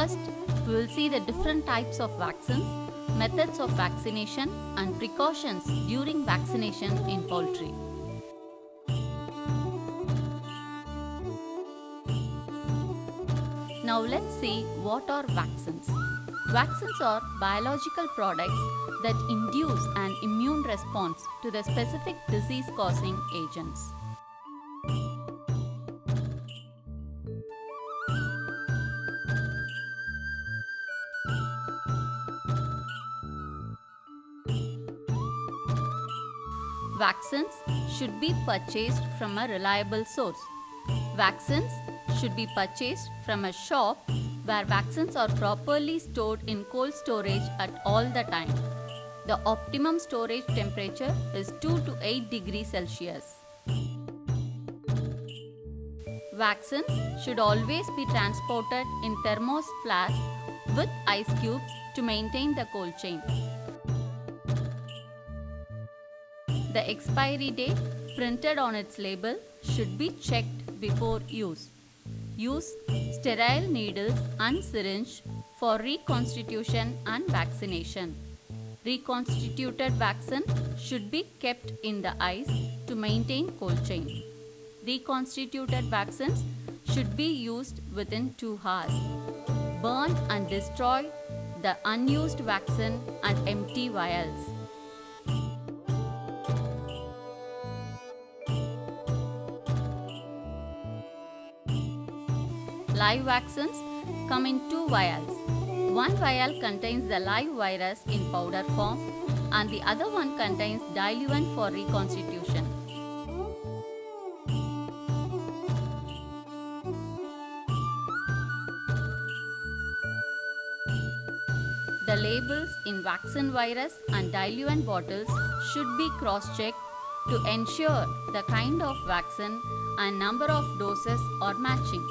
First, we will see the different types of vaccines, methods of vaccination, and precautions during vaccination in poultry. Now let's see what are vaccines. Vaccines are biological products that induce an immune response to the specific disease-causing agents. Vaccines should be purchased from a reliable source. Vaccines should be purchased from a shop where vaccines are properly stored in cold storage at all the time. The optimum storage temperature is 2 to 8 degrees Celsius. Vaccines should always be transported in thermos flasks with ice cubes to maintain the cold chain. The expiry date printed on its label should be checked before use. Use sterile needles and syringe for reconstitution and vaccination. Reconstituted vaccine should be kept in the ice to maintain cold chain. Reconstituted vaccines should be used within 2 hours. Burn and destroy the unused vaccine and empty vials. Live vaccines come in 2 vials. One vial contains the live virus in powder form and the other one contains diluent for reconstitution. The labels in vaccine virus and diluent bottles should be cross-checked to ensure the kind of vaccine and number of doses are matching.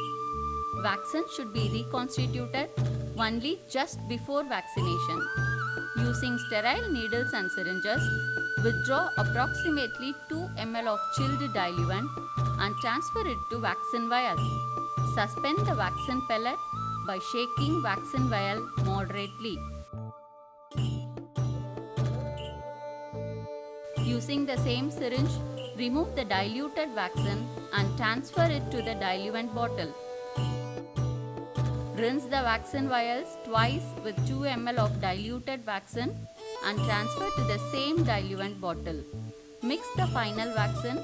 Vaccine should be reconstituted only just before vaccination. Using sterile needles and syringes, withdraw approximately 2 ml of chilled diluent and transfer it to vaccine vial. Suspend the vaccine pellet by shaking vaccine vial moderately. Using the same syringe, remove the diluted vaccine and transfer it to the diluent bottle. Rinse the vaccine vials twice with 2 ml of diluted vaccine and transfer to the same diluent bottle. Mix the final vaccine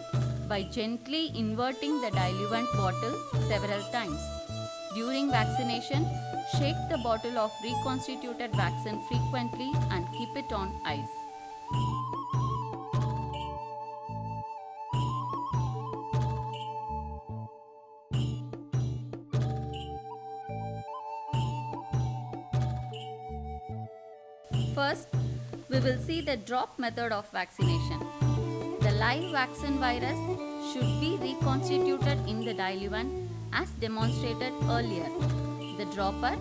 by gently inverting the diluent bottle several times. During vaccination, shake the bottle of reconstituted vaccine frequently and keep it on ice. First, we will see the drop method of vaccination. The live vaccine virus should be reconstituted in the diluent as demonstrated earlier. The dropper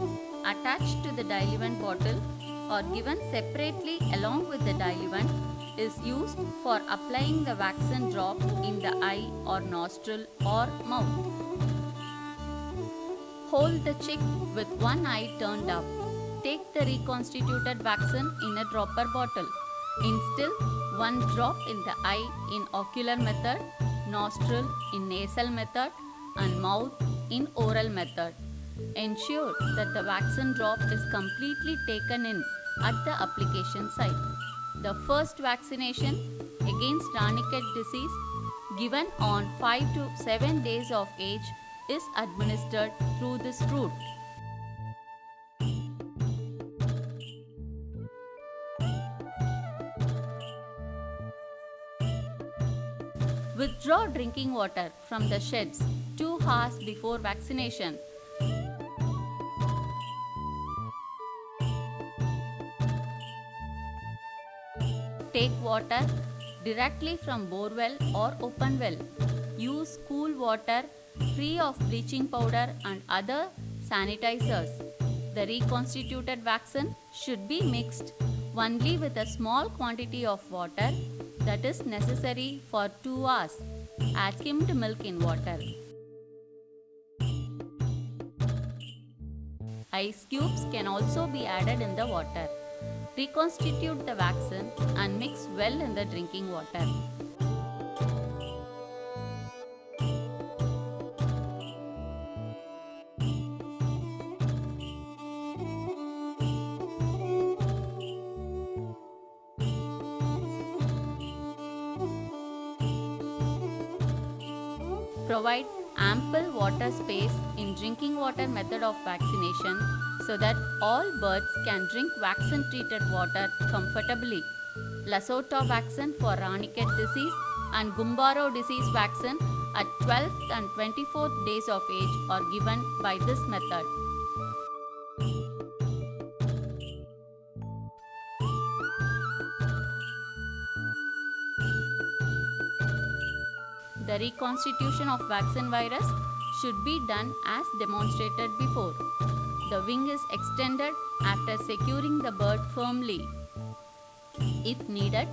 attached to the diluent bottle or given separately along with the diluent is used for applying the vaccine drop in the eye or nostril or mouth. Hold the chick with one eye turned up. Take the reconstituted vaccine in a dropper bottle. Instill one drop in the eye in ocular method, nostril in nasal method, and mouth in oral method. Ensure that the vaccine drop is completely taken in at the application site. The first vaccination against Raniket disease given on 5 to 7 days of age is administered through this route. Withdraw drinking water from the sheds 2 hours before vaccination. Take water directly from borewell or open well. Use cool water free of bleaching powder and other sanitizers. The reconstituted vaccine should be mixed only with a small quantity of water that is necessary for 2 hours. Add skimmed milk in water. Ice cubes can also be added in the water. Reconstitute the vaccine and mix well in the drinking water. Provide ample water space in drinking water method of vaccination so that all birds can drink vaccine treated water comfortably. Lasota vaccine for Ranicate disease and Gumbaro disease vaccine at 12th and 24th days of age are given by this method. The reconstitution of vaccine virus should be done as demonstrated before. The wing is extended after securing the bird firmly. If needed,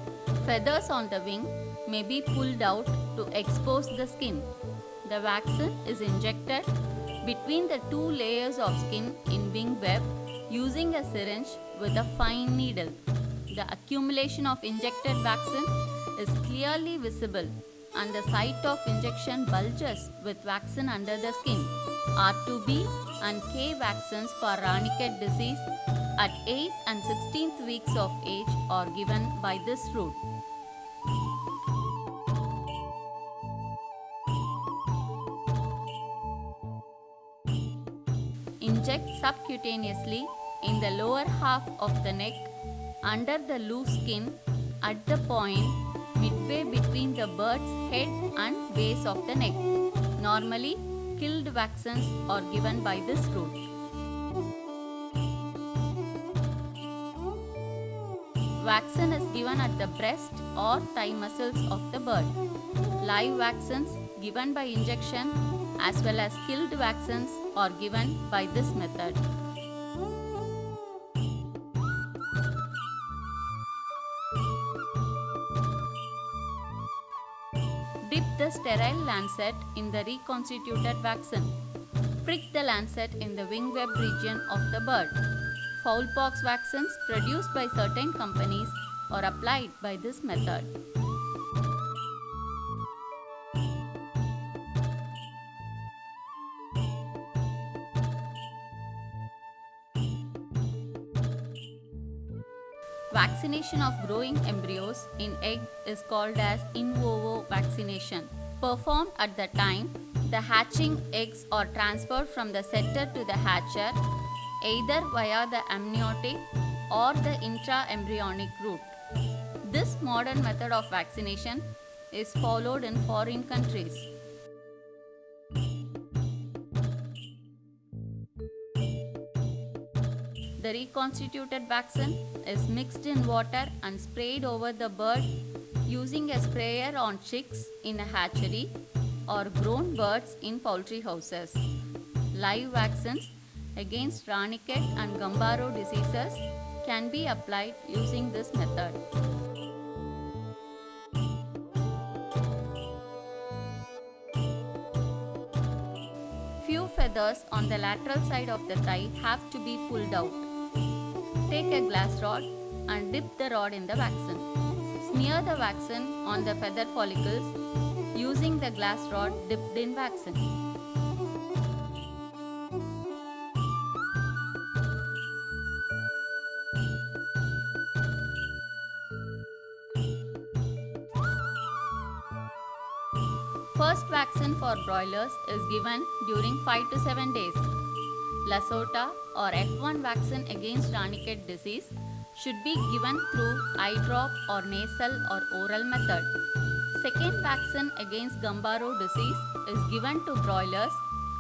feathers on the wing may be pulled out to expose the skin. The vaccine is injected between the two layers of skin in wing web using a syringe with a fine needle. The accumulation of injected vaccine is clearly visible and the site of injection bulges with vaccine under the skin. R2B and K vaccines for Ranicate disease at 8th and 16th weeks of age are given by this route. Inject subcutaneously in the lower half of the neck under the loose skin at the point midway between the bird's head and base of the neck. Normally, killed vaccines are given by this route. Vaccine is given at the breast or thigh muscles of the bird. Live vaccines given by injection as well as killed vaccines are given by this method. Dip the sterile lancet in the reconstituted vaccine. Prick the lancet in the wing web region of the bird. Foulpox vaccines produced by certain companies are applied by this method. Vaccination of growing embryos in egg is called as in vivo vaccination. Performed at the time the hatching eggs are transferred from the setter to the hatcher either via the amniotic or the intra-embryonic route. This modern method of vaccination is followed in foreign countries. The reconstituted vaccine is mixed in water and sprayed over the bird using a sprayer on chicks in a hatchery or grown birds in poultry houses. Live vaccines against Ranicate and Gumbaro diseases can be applied using this method. Few feathers on the lateral side of the thigh have to be pulled out. Take a glass rod and dip the rod in the vaccine. Smear the vaccine on the feather follicles using the glass rod dipped in vaccine. First vaccine for broilers is given during 5 to 7 days. Lasota or F1 vaccine against Ranicate disease should be given through eye drop or nasal or oral method. Second vaccine against Gumbaro disease is given to broilers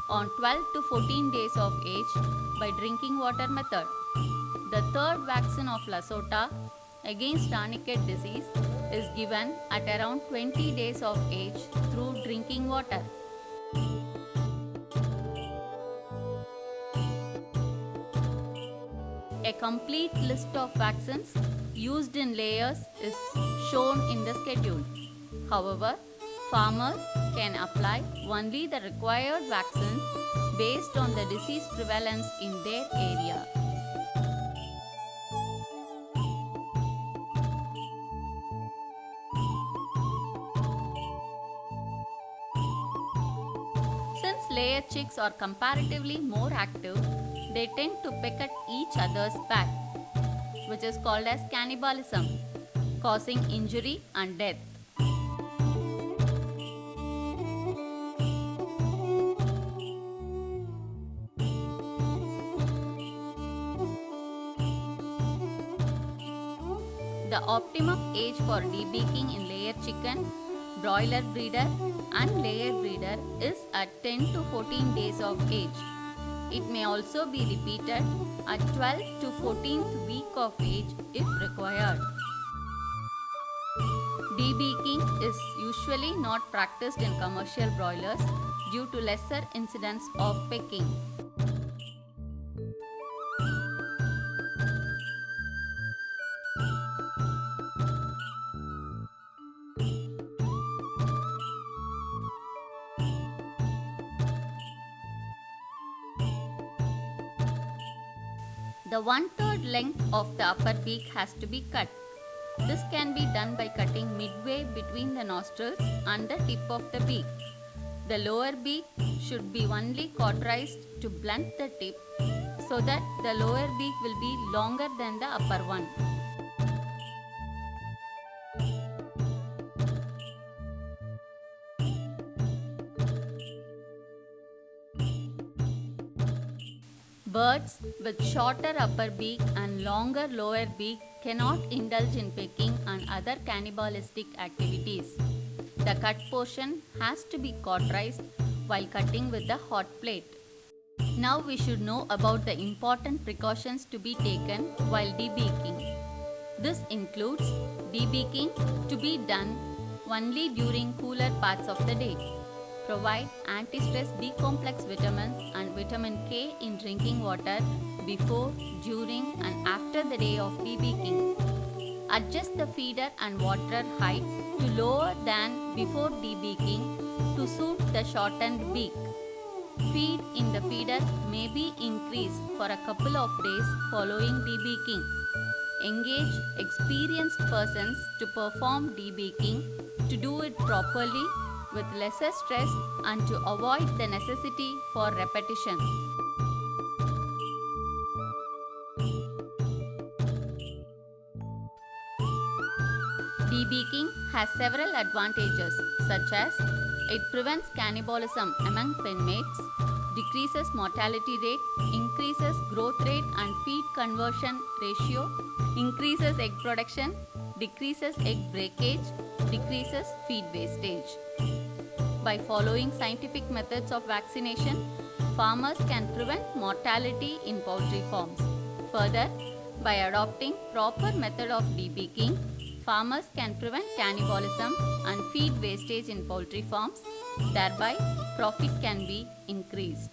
on 12 to 14 days of age by drinking water method. The third vaccine of Lasota against Ranicate disease is given at around 20 days of age through drinking water. A complete list of vaccines used in layers is shown in the schedule. However, farmers can apply only the required vaccines based on the disease prevalence in their area. Since layer chicks are comparatively more active, they tend to peck at each other's back, which is called as cannibalism, causing injury and death. The optimum age for debeaking in layer chicken, broiler breeder and layer breeder is at 10 to 14 days of age. It may also be repeated at 12 to 14th week of age if required. Debeaking is usually not practiced in commercial broilers due to lesser incidence of pecking. The 1/3 length of the upper beak has to be cut. This can be done by cutting midway between the nostrils and the tip of the beak. The lower beak should be only cauterized to blunt the tip so that the lower beak will be longer than the upper one. Birds with shorter upper beak and longer lower beak cannot indulge in pecking and other cannibalistic activities. The cut portion has to be cauterized while cutting with a hot plate. Now we should know about the important precautions to be taken while debeaking. This includes debeaking to be done only during cooler parts of the day. Provide anti-stress B-complex vitamins and vitamin K in drinking water before, during and after the day of debeaking. Adjust the feeder and water height to lower than before debeaking to suit the shortened beak. Feed in the feeder may be increased for a couple of days following debeaking. Engage experienced persons to perform debeaking to do it properly with lesser stress and to avoid the necessity for repetition. Debeaking has several advantages such as it prevents cannibalism among penmates, decreases mortality rate, increases growth rate and feed conversion ratio, increases egg production, decreases egg breakage, decreases feed wastage. By following scientific methods of vaccination, farmers can prevent mortality in poultry farms. Further, by adopting proper method of debeaking, farmers can prevent cannibalism and feed wastage in poultry farms. Thereby, profit can be increased.